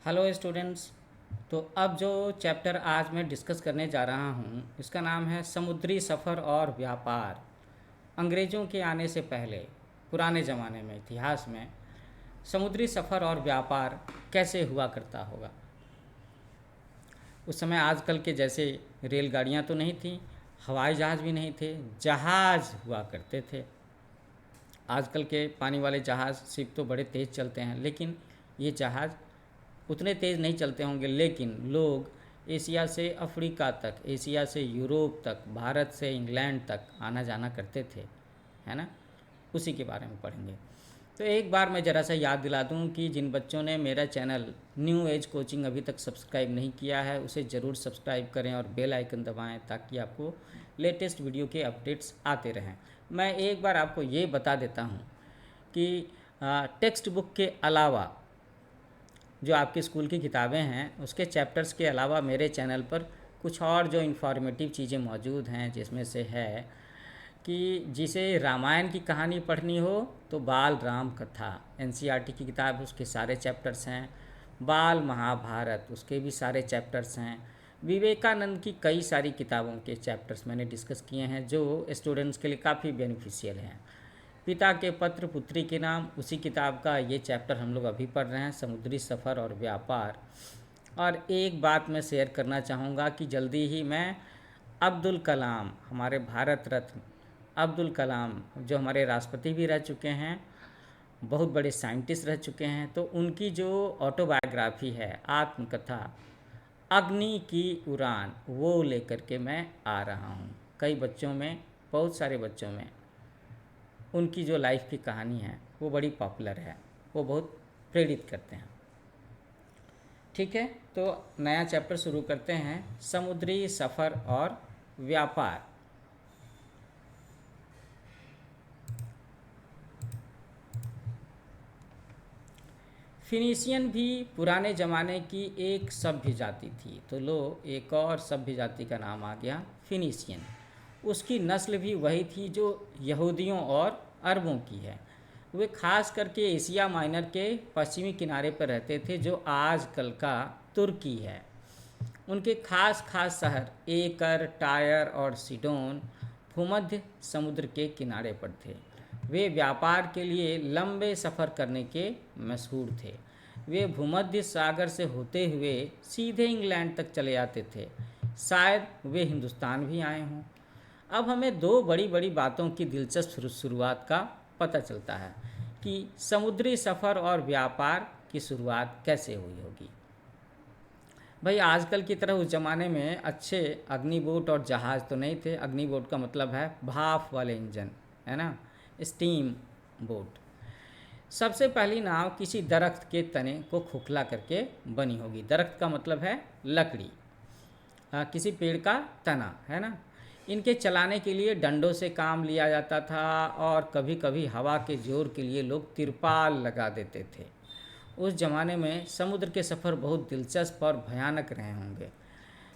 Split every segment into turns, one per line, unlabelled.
Hello students. तो अब जो चैप्टर आज मैं डिस्कस करने जा रहा हूँ इसका नाम है समुद्री सफ़र और व्यापार। अंग्रेज़ों के आने से पहले पुराने ज़माने में इतिहास में समुद्री सफ़र और व्यापार कैसे हुआ करता होगा। उस समय आजकल के जैसे रेलगाड़ियाँ तो नहीं थी, हवाई जहाज़ भी नहीं थे, जहाज़ हुआ करते थे। आजकल के पानी वाले जहाज़ सिर्फ तो बड़े तेज़ चलते हैं, लेकिन ये जहाज़ उतने तेज़ नहीं चलते होंगे। लेकिन लोग एशिया से अफ्रीका तक, एशिया से यूरोप तक, भारत से इंग्लैंड तक आना जाना करते थे, है ना। उसी के बारे में पढ़ेंगे। तो एक बार मैं ज़रा सा याद दिला दूं कि जिन बच्चों ने मेरा चैनल न्यू एज कोचिंग अभी तक सब्सक्राइब नहीं किया है उसे ज़रूर सब्सक्राइब करें और बेल आइकन दबाएं ताकि आपको लेटेस्ट वीडियो के अपडेट्स आते रहें। मैं एक बार आपको ये बता देता हूँ कि टेक्स्ट बुक के अलावा जो आपकी स्कूल की किताबें हैं उसके चैप्टर्स के अलावा मेरे चैनल पर कुछ और जो इन्फॉर्मेटिव चीज़ें मौजूद हैं, जिसमें से है कि जिसे रामायण की कहानी पढ़नी हो तो बाल राम कथा एनसीईआरटी की किताब है, उसके सारे चैप्टर्स हैं। बाल महाभारत उसके भी सारे चैप्टर्स हैं। विवेकानंद की कई सारी किताबों के चैप्टर्स मैंने डिस्कस किए हैं जो स्टूडेंट्स के लिए काफ़ी बेनिफिशियल हैं। पिता के पत्र पुत्री के नाम उसी किताब का ये चैप्टर हम लोग अभी पढ़ रहे हैं, समुद्री सफ़र और व्यापार। और एक बात मैं शेयर करना चाहूँगा कि जल्दी ही मैं अब्दुल कलाम, हमारे भारत रत्न अब्दुल कलाम जो हमारे राष्ट्रपति भी रह चुके हैं, बहुत बड़े साइंटिस्ट रह चुके हैं, तो उनकी जो ऑटोबायोग्राफी है, आत्मकथा अग्नि की उड़ान, वो लेकर के मैं आ रहा हूँ। कई बच्चों में, बहुत सारे बच्चों में उनकी जो लाइफ की कहानी है वो बड़ी पॉपुलर है, वो बहुत प्रेरित करते हैं। ठीक है, तो नया चैप्टर शुरू करते हैं, समुद्री सफ़र और व्यापार। फिनीशियन भी पुराने ज़माने की एक सभ्य जाति थी। तो लो, एक और सभ्य जाति का नाम आ गया फिनीशियन। उसकी नस्ल भी वही थी जो यहूदियों और अरबों की है। वे खास करके एशिया माइनर के पश्चिमी किनारे पर रहते थे जो आजकल का तुर्की है। उनके खास खास शहर एकर, टायर और सिडोन भूमध्य समुद्र के किनारे पर थे। वे व्यापार के लिए लंबे सफ़र करने के मशहूर थे। वे भूमध्य सागर से होते हुए सीधे इंग्लैंड तक चले आते थे। शायद वे हिंदुस्तान भी आए हों। अब हमें दो बड़ी बड़ी बातों की दिलचस्प शुरुआत का पता चलता है कि समुद्री सफ़र और व्यापार की शुरुआत कैसे हुई होगी। भाई, आजकल की तरह उस ज़माने में अच्छे अग्निबोट और जहाज़ तो नहीं थे। अग्निबोट का मतलब है भाप वाले इंजन, है ना, स्टीम बोट। सबसे पहली नाव किसी दरख्त के तने को खोखला करके बनी होगी। दरख्त का मतलब है लकड़ी, किसी पेड़ का तना, है ना। इनके चलाने के लिए डंडों से काम लिया जाता था और कभी कभी हवा के जोर के लिए लोग तिरपाल लगा देते थे। उस ज़माने में समुद्र के सफ़र बहुत दिलचस्प और भयानक रहे होंगे।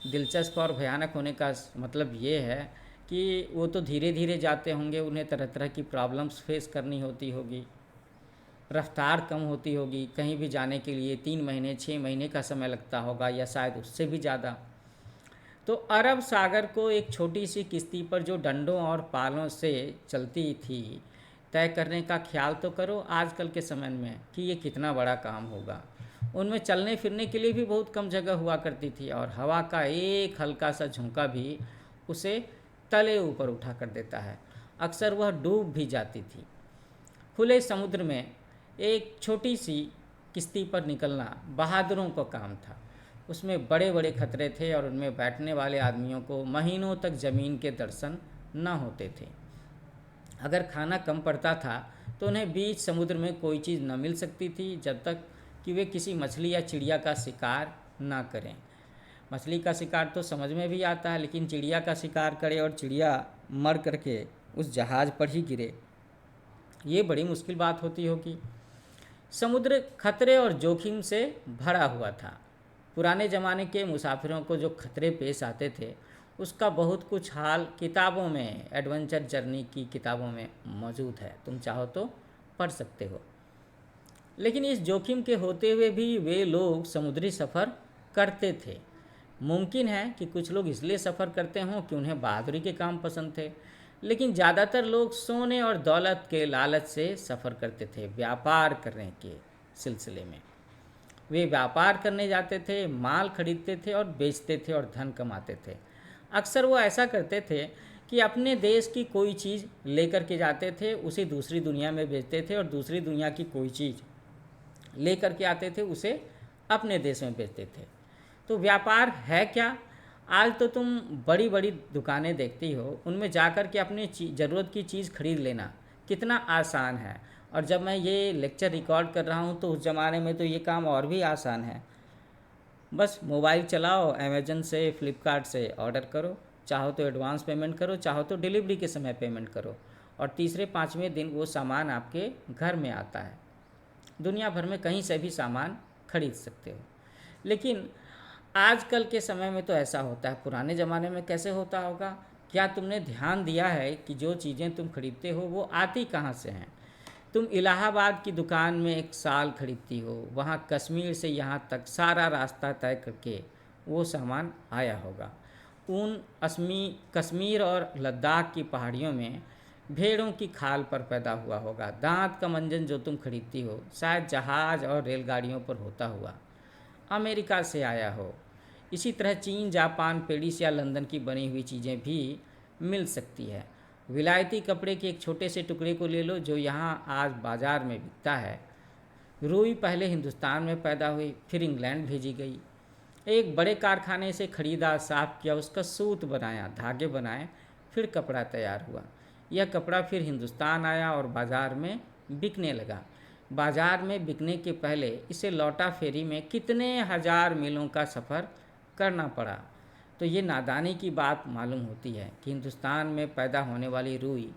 दिलचस्प और भयानक होने का मतलब ये है कि वो तो धीरे धीरे जाते होंगे, उन्हें तरह तरह की प्रॉब्लम्स फेस करनी होती होगी, रफ्तार कम होती होगी। कहीं भी जाने के लिए 3 महीने 6 महीने का समय लगता होगा या शायद उससे भी ज़्यादा। तो अरब सागर को एक छोटी सी किश्ती पर जो डंडों और पालों से चलती थी तय करने का ख्याल तो करो आजकल के समय में कि ये कितना बड़ा काम होगा। उनमें चलने फिरने के लिए भी बहुत कम जगह हुआ करती थी और हवा का एक हल्का सा झोंका भी उसे तले ऊपर उठा कर देता है। अक्सर वह डूब भी जाती थी। खुले समुद्र में एक छोटी सी किश्ती पर निकलना बहादुरों का काम था। उसमें बड़े बड़े खतरे थे और उनमें बैठने वाले आदमियों को महीनों तक ज़मीन के दर्शन न होते थे। अगर खाना कम पड़ता था तो उन्हें बीच समुद्र में कोई चीज़ न मिल सकती थी जब तक कि वे किसी मछली या चिड़िया का शिकार ना करें। मछली का शिकार तो समझ में भी आता है, लेकिन चिड़िया का शिकार करे और चिड़िया मर करके उस जहाज़ पर ही गिरे, ये बड़ी मुश्किल बात होती होगी। समुद्र खतरे और जोखिम से भरा हुआ था। पुराने ज़माने के मुसाफिरों को जो खतरे पेश आते थे उसका बहुत कुछ हाल किताबों में, एडवेंचर जर्नी की किताबों में मौजूद है। तुम चाहो तो पढ़ सकते हो। लेकिन इस जोखिम के होते हुए भी वे लोग समुद्री सफ़र करते थे। मुमकिन है कि कुछ लोग इसलिए सफ़र करते हों कि उन्हें बहादुरी के काम पसंद थे, लेकिन ज़्यादातर लोग सोने और दौलत के लालच से सफ़र करते थे, व्यापार करने के सिलसिले में। वे व्यापार करने जाते थे, माल खरीदते थे और बेचते थे और धन कमाते थे। अक्सर वो ऐसा करते थे कि अपने देश की कोई चीज़ लेकर के जाते थे, उसे दूसरी दुनिया में बेचते थे, और दूसरी दुनिया की कोई चीज़ लेकर के आते थे, उसे अपने देश में बेचते थे। तो व्यापार है क्या? आज तो तुम बड़ी बड़ी दुकानें देखती हो, उनमें जाकर के अपनी ज़रूरत की चीज़ खरीद लेना कितना आसान है। और जब मैं ये लेक्चर रिकॉर्ड कर रहा हूँ तो उस ज़माने में तो ये काम और भी आसान है। बस मोबाइल चलाओ, अमेजन से, फ्लिपकार्ट से ऑर्डर करो, चाहो तो एडवांस पेमेंट करो, चाहो तो डिलीवरी के समय पेमेंट करो, और तीसरे पाँचवें दिन वो सामान आपके घर में आता है। दुनिया भर में कहीं से भी सामान खरीद सकते हो। लेकिन आजकल के समय में तो ऐसा होता है, पुराने ज़माने में कैसे होता होगा? क्या तुमने ध्यान दिया है कि जो चीज़ें तुम खरीदते हो वो आती कहाँ से हैं? तुम इलाहाबाद की दुकान में एक साल खरीदती हो, वहाँ कश्मीर से यहाँ तक सारा रास्ता तय करके वो सामान आया होगा। ऊन कश्मीर और लद्दाख की पहाड़ियों में भेड़ों की खाल पर पैदा हुआ होगा। दांत का मंजन जो तुम खरीदती हो शायद जहाज़ और रेलगाड़ियों पर होता हुआ अमेरिका से आया हो। इसी तरह चीन, जापान, पेरिस या लंदन की बनी हुई चीज़ें भी मिल सकती है। विलायती कपड़े के एक छोटे से टुकड़े को ले लो जो यहाँ आज बाज़ार में बिकता है। रुई पहले हिंदुस्तान में पैदा हुई, फिर इंग्लैंड भेजी गई। एक बड़े कारखाने से खरीदा, साफ किया, उसका सूत बनाया, धागे बनाए, फिर कपड़ा तैयार हुआ। यह कपड़ा फिर हिंदुस्तान आया और बाज़ार में बिकने लगा। बाज़ार में बिकने के पहले इसे लौटा फेरी में कितने हज़ार मीलों का सफ़र करना पड़ा। तो ये नादानी की बात मालूम होती है कि हिंदुस्तान में पैदा होने वाली रुई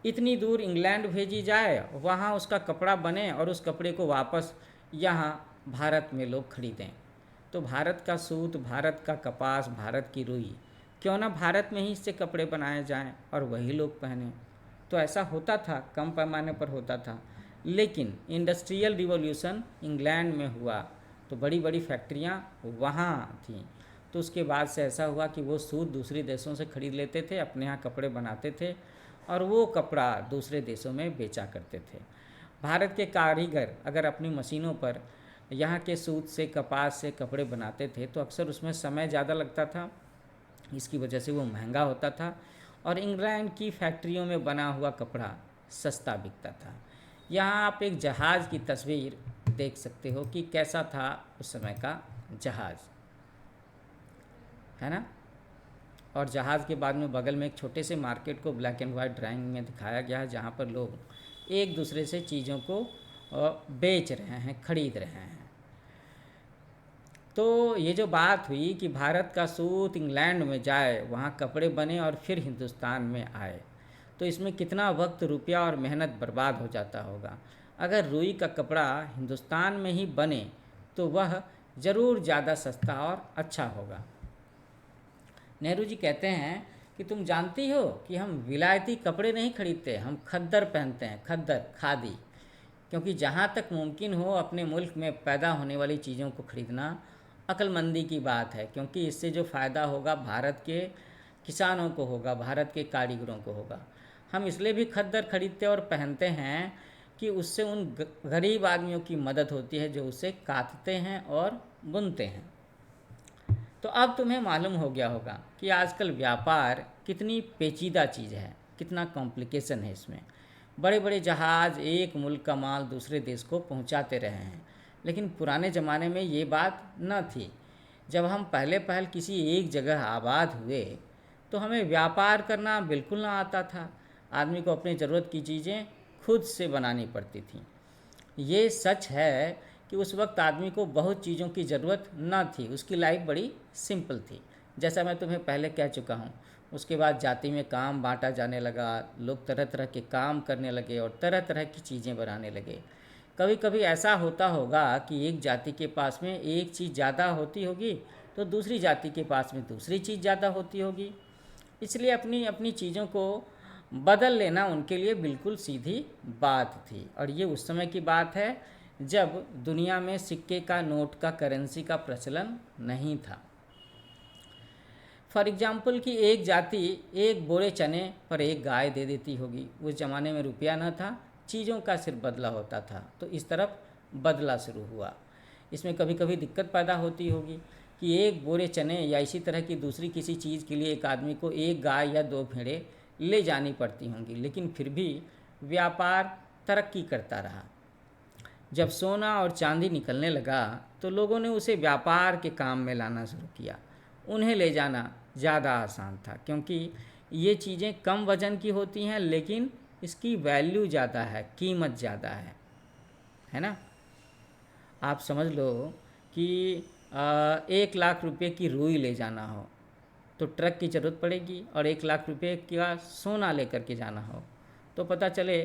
इतनी दूर इंग्लैंड भेजी जाए, वहाँ उसका कपड़ा बने और उस कपड़े को वापस यहाँ भारत में लोग खरीदें। तो भारत का सूत, भारत का कपास, भारत की रुई, क्यों ना भारत में ही इससे कपड़े बनाए जाएं और वही लोग पहने। तो ऐसा होता था, कम पैमाने पर होता था। लेकिन इंडस्ट्रियल रिवॉल्यूशन इंग्लैंड में हुआ तो बड़ी बड़ी फैक्ट्रियाँ वहाँ थीं। तो उसके बाद से ऐसा हुआ कि वो सूत दूसरे देशों से ख़रीद लेते थे, अपने यहाँ कपड़े बनाते थे और वो कपड़ा दूसरे देशों में बेचा करते थे। भारत के कारीगर अगर अपनी मशीनों पर यहाँ के सूत से, कपास से कपड़े बनाते थे तो अक्सर उसमें समय ज़्यादा लगता था, इसकी वजह से वो महंगा होता था, और इंग्लैंड की फैक्ट्रियों में बना हुआ कपड़ा सस्ता बिकता था। यहाँ आप एक जहाज़ की तस्वीर देख सकते हो कि कैसा था उस समय का जहाज़, है ना। और जहाज़ के बाद में बगल में एक छोटे से मार्केट को ब्लैक एंड वाइट ड्राइंग में दिखाया गया है, जहाँ पर लोग एक दूसरे से चीज़ों को बेच रहे हैं, खरीद रहे हैं। तो ये जो बात हुई कि भारत का सूत इंग्लैंड में जाए, वहाँ कपड़े बने और फिर हिंदुस्तान में आए, तो इसमें कितना वक्त, रुपया और मेहनत बर्बाद हो जाता होगा। अगर रुई का कपड़ा हिंदुस्तान में ही बने तो वह ज़रूर ज़्यादा सस्ता और अच्छा होगा। नेहरू जी कहते हैं कि तुम जानती हो कि हम विलायती कपड़े नहीं खरीदते, हम खद्दर पहनते हैं, खद्दर, खादी। क्योंकि जहाँ तक मुमकिन हो अपने मुल्क में पैदा होने वाली चीज़ों को खरीदना अक्लमंदी की बात है, क्योंकि इससे जो फ़ायदा होगा भारत के किसानों को होगा, भारत के कारीगरों को होगा। हम इसलिए भी खद्दर खरीदते और पहनते हैं कि उससे उन गरीब आदमियों की मदद होती है जो उसे काटते हैं और बुनते हैं। तो अब तुम्हें मालूम हो गया होगा कि आजकल व्यापार कितनी पेचीदा चीज़ है, कितना कॉम्प्लिकेशन है इसमें। बड़े बड़े जहाज़ एक मुल्क का माल दूसरे देश को पहुंचाते रहे हैं, लेकिन पुराने ज़माने में ये बात न थी। जब हम पहले किसी एक जगह आबाद हुए तो हमें व्यापार करना बिल्कुल ना आता था। आदमी को अपनी ज़रूरत की चीज़ें खुद से बनानी पड़ती थीं। ये सच है कि उस वक्त आदमी को बहुत चीज़ों की ज़रूरत न थी, उसकी लाइफ बड़ी सिंपल थी, जैसा मैं तुम्हें पहले कह चुका हूँ। उसके बाद जाति में काम बांटा जाने लगा, लोग तरह तरह के काम करने लगे और तरह तरह की चीज़ें बनाने लगे। कभी कभी ऐसा होता होगा कि एक जाति के पास में एक चीज़ ज़्यादा होती होगी तो दूसरी जाति के पास में दूसरी चीज़ ज़्यादा होती होगी, इसलिए अपनी अपनी चीज़ों को बदल लेना उनके लिए बिल्कुल सीधी बात थी। और ये उस समय की बात है जब दुनिया में सिक्के का, नोट का, करेंसी का प्रचलन नहीं था। फॉर एग्जाम्पल कि एक जाति एक बोरे चने पर एक गाय दे देती होगी। उस ज़माने में रुपया न था, चीज़ों का सिर्फ बदला होता था, तो इस तरफ बदला शुरू हुआ। इसमें कभी कभी दिक्कत पैदा होती होगी कि एक बोरे चने या इसी तरह की दूसरी किसी चीज़ के लिए एक आदमी को एक गाय या दो भेड़ें ले जानी पड़ती होंगी, लेकिन फिर भी व्यापार तरक्की करता रहा। जब सोना और चांदी निकलने लगा तो लोगों ने उसे व्यापार के काम में लाना शुरू किया। उन्हें ले जाना ज़्यादा आसान था क्योंकि ये चीज़ें कम वज़न की होती हैं, लेकिन इसकी वैल्यू ज़्यादा है, कीमत ज़्यादा है ना। आप समझ लो कि 1 लाख रुपए की रुई ले जाना हो तो ट्रक की ज़रूरत पड़ेगी, और 1 लाख रुपए का सोना लेकर के जाना हो तो पता चले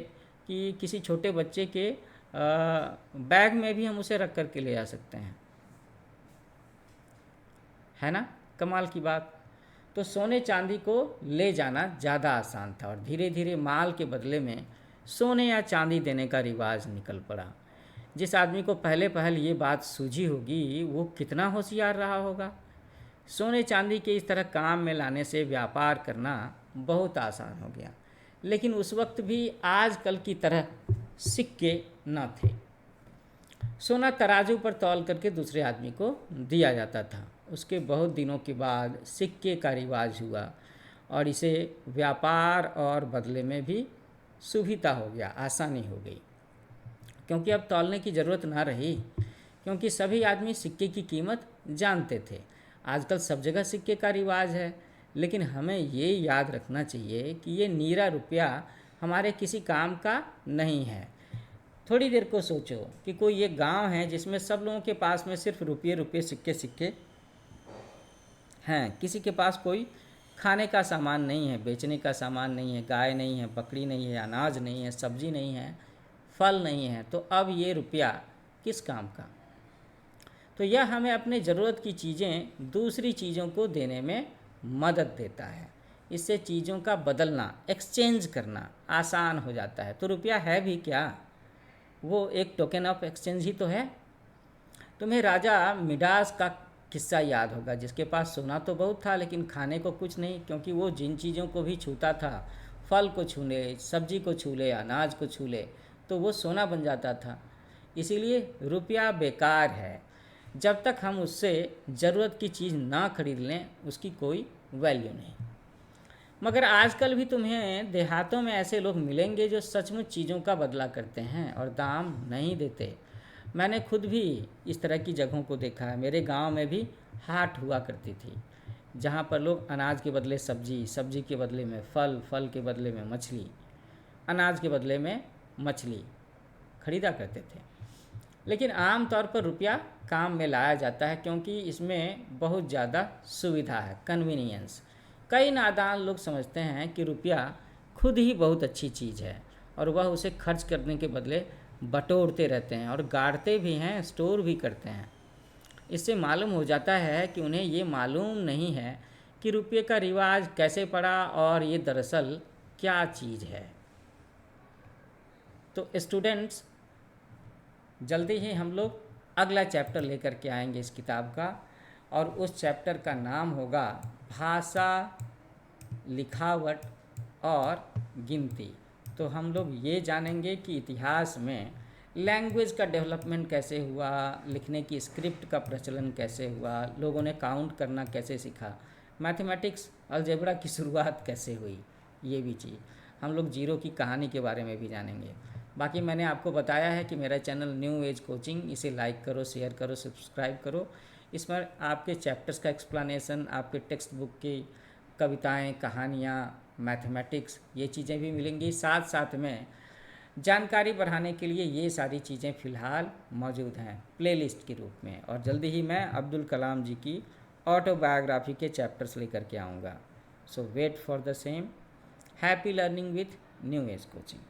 कि किसी छोटे बच्चे के बैग में भी हम उसे रख कर के ले जा सकते हैं, है ना। कमाल की बात। तो सोने चांदी को ले जाना ज़्यादा आसान था, और धीरे धीरे माल के बदले में सोने या चांदी देने का रिवाज निकल पड़ा। जिस आदमी को पहले पहल ये बात सूझी होगी वो कितना होशियार रहा होगा। सोने चांदी के इस तरह काम में लाने से व्यापार करना बहुत आसान हो गया, लेकिन उस वक्त भी आजकल की तरह सिक्के न थे। सोना तराजू पर तौल करके दूसरे आदमी को दिया जाता था। उसके बहुत दिनों के बाद सिक्के का रिवाज हुआ, और इसे व्यापार और बदले में भी सुविधा हो गया, आसानी हो गई, क्योंकि अब तौलने की ज़रूरत ना रही, क्योंकि सभी आदमी सिक्के की कीमत जानते थे। आजकल सब जगह सिक्के का रिवाज है, लेकिन हमें ये याद रखना चाहिए कि ये नीरा रुपया हमारे किसी काम का नहीं है। थोड़ी देर को सोचो कि कोई एक गांव है जिसमें सब लोगों के पास में सिर्फ रुपये रुपये सिक्के सिक्के हैं। किसी के पास कोई खाने का सामान नहीं है, बेचने का सामान नहीं है, गाय नहीं है, बकरी नहीं है, अनाज नहीं है, सब्जी नहीं है, फल नहीं है, तो अब ये रुपया किस काम का। तो यह हमें अपने ज़रूरत की चीज़ें दूसरी चीज़ों को देने में मदद देता है। इससे चीज़ों का बदलना, एक्सचेंज करना आसान हो जाता है। तो रुपया है भी क्या, वो एक टोकन ऑफ एक्सचेंज ही तो है। तुम्हें राजा मिडास का किस्सा याद होगा, जिसके पास सोना तो बहुत था लेकिन खाने को कुछ नहीं, क्योंकि वो जिन चीज़ों को भी छूता था, फल को छू ले, सब्जी को छू ले, अनाज को छू ले, तो वो सोना बन जाता था। इसीलिए रुपया बेकार है। जब तक हम उससे ज़रूरत की चीज़ ना खरीद लें उसकी कोई वैल्यू नहीं। मगर आजकल भी तुम्हें देहातों में ऐसे लोग मिलेंगे जो सचमुच चीज़ों का बदला करते हैं और दाम नहीं देते। मैंने खुद भी इस तरह की जगहों को देखा है। मेरे गांव में भी हाट हुआ करती थी, जहां पर लोग अनाज के बदले सब्जी, सब्जी के बदले में फल, फल के बदले में मछली, अनाज के बदले में मछली खरीदा करते थे। लेकिन आम तौर पर रुपया काम में लाया जाता है क्योंकि इसमें बहुत ज़्यादा सुविधा है, कन्वीनियंस। कई नादान लोग समझते हैं कि रुपया खुद ही बहुत अच्छी चीज़ है और वह उसे खर्च करने के बदले बटोरते रहते हैं और गाड़ते भी हैं, स्टोर भी करते हैं। इससे मालूम हो जाता है कि उन्हें ये मालूम नहीं है कि रुपये का रिवाज कैसे पड़ा और ये दरअसल क्या चीज़ है। तो स्टूडेंट्स, जल्दी ही हम लोग अगला चैप्टर लेकर के आएंगे इस किताब का, और उस चैप्टर का नाम होगा भाषा, लिखावट और गिनती। तो हम लोग ये जानेंगे कि इतिहास में लैंग्वेज का डेवलपमेंट कैसे हुआ, लिखने की स्क्रिप्ट का प्रचलन कैसे हुआ, लोगों ने काउंट करना कैसे सीखा, मैथमेटिक्स, अलजेब्रा की शुरुआत कैसे हुई, ये भी चीज़ हम लोग जीरो की कहानी के बारे में भी जानेंगे। बाकी मैंने आपको बताया है कि मेरा चैनल न्यू एज कोचिंग, इसे लाइक करो, शेयर करो, सब्सक्राइब करो। इसमें आपके चैप्टर्स का एक्सप्लेनेशन, आपके टेक्स्ट बुक की कविताएं, कहानियाँ, मैथमेटिक्स, ये चीज़ें भी मिलेंगी। साथ साथ में जानकारी बढ़ाने के लिए ये सारी चीज़ें फ़िलहाल मौजूद हैं प्लेलिस्ट के रूप में, और जल्दी ही मैं अब्दुल कलाम जी की ऑटोबायोग्राफी के चैप्टर्स लेकर के आऊँगा। So wait for the same. Happy learning with new age coaching.